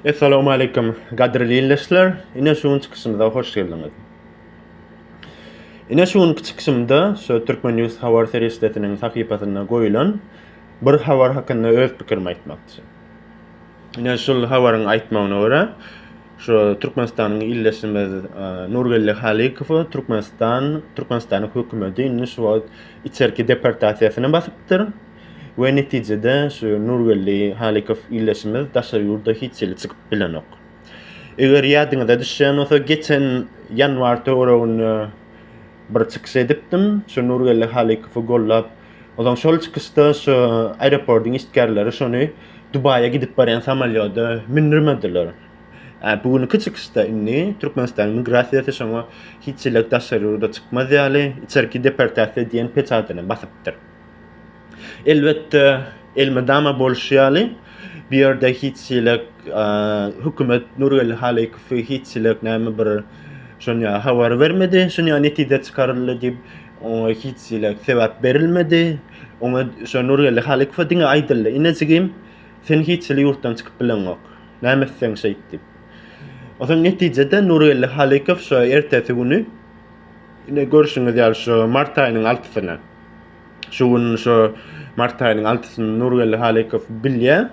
Esselamu Aleyküm qadrli dinleyiciler. Yine şuun çıkışımıza hoş geldiniz. Yine şuun çıkışımda şu Türkmen News Havar serisining sahifasına koyulan bir havar hakkında öz pikirimi aytmakçı. Yine şul havarın aytmağına göre şu Türkmenistan'ın illeşimiz Nurgulli Halikov Türkmenistan'ın hükümeti yine şu icherki deportasiyasına basıptır. Ve neticede şu Nurgulli Halikov illeşimiz daşar yurda hiç ele çıkıp bilen ok. Eğer yadınıza düşen olsa geçen yanvar toğrağın bir çıkış ediptim. Şu Nurgulli Halikov'u gollap. O zaman şol çıkışta şu aeroportun iştkarları şunu Dubai'ye gidip barayan samalyoda mindirmediler. Bugünkü çıkışta inni Türkmenistan migrasiyası şuna hiç ele daşar yurda çıkmaz yani icherki deportasiya diyen peçatını basıptır. Elbette elmedama bolşiyalı bir yerde hiççilik hükümet Nurgulli Halikov hiççilik näme bir şonya havar vermedi, şonya netide çıkarıldı dip ona hiççilik sebep verilmedi. Ona şu Nurgulli Halikov diňe aýdyldy. Inejigim sen hiççilik yurtdan çıkyp bilen ok. Näme sen şeýdip. Oňa netijede Nurgulli Halikov şu ertesi günü ine görüşüňiz ýaly şu mart aýynyň 6-syna. Şu mart aýynyň 6-syna Nurgulli Halikov bilýär.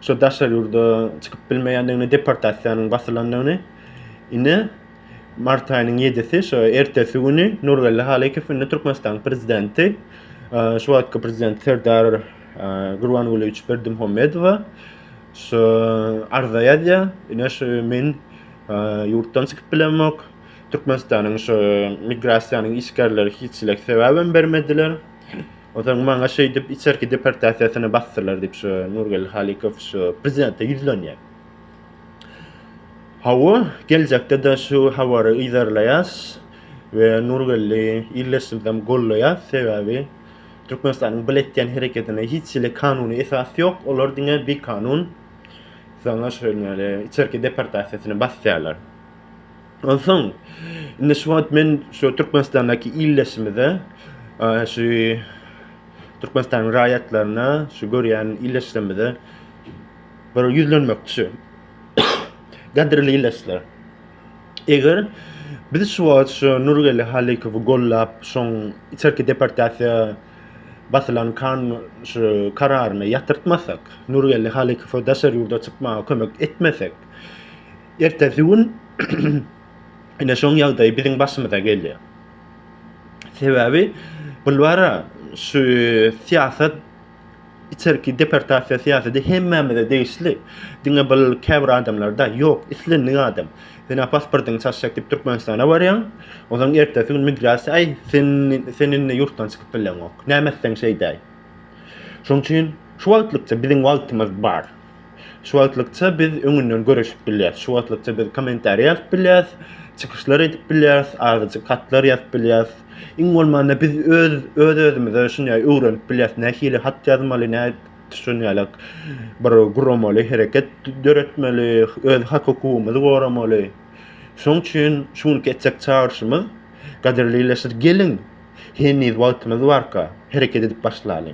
Şu daşar yurda çıkıp bilmeýändigini deportasiýanyň basılandygyny ine mart aýynyň 7-si şu ertesi günü Nurgulli Halikov ine Türkmenistan prezidenti şu wagtky prezident Serdar Gurbanulyevich Berdimuhammedowa şu arza ýazýar. Ine şu men yurtdan çıkıp bilenmek Türkmenistanyň şu migrasiýanyň işgärleri hiççilik sebäben bermediler. O zaman maňa şeý dip icherki deportasiýasyna basdylar dip şu Nurgulli Halikov şu prezidente ýüzlenýär. Hawa geljekde de şu hawary ýazarlaýas we Nurgulli illeşimden gollaýas sebäbi Türkmenistanyň biletýän hereketine hiççilik kanuny esas ýok. Olar diňe bir kanun sana şöyle icherki deportasiýasyna basýarlar. Onsoň indi şu wagt men şu Türkmenistandaky illeşimde şu Türkmenistan raýatlaryna şu görýän illeşimde bir ýüzlenmekçi. Qadrli illeşler. Eger biz şu wagt şu Nurgulli Halikowy gollap şoň icherki deportasiýa basylan şu kararyny ýatyrtmasak, Nurgulli Halikowy daşar ýurda çykmaga kömek etmesek, ertesi gün ine şoň ýagdaý biziň başymyza geldi. Sebäbi bulwara şu siýasat icherki deportasiýa siýasaty hemmämizde degişli. Diňe bul käbir adamlarda ýok, islenli adam. Sen pasportyň çaşşak dip Türkmenistana barýan, oňa ertesi gün migrasiýa ay senin ýurtdan çykyp bilen ok. Näme sen şeýdäý. Şoň üçin şu wagtlykça biziň wagtymyz bar. Şu wagtlykça biz öňünden görüşip bilýäs. Şu wagtlykça biz kommentariýa ýazyp bilýäs, çykyşlar edip bilýäs, agyjy katlar ýazyp bilýäs. Iň bolmanda biz özümize şuňa öwrenip bilýäs, nähili hat ýazmaly, näme şuňalak bir guramaly hereket döretmeli, öz hak hukumymy goramaly. Şoň üçin şunu geçek çağırşymyz, qadrli illeşler gelin. Heniz wagtymyz barka, hereket edip başlaýalyň.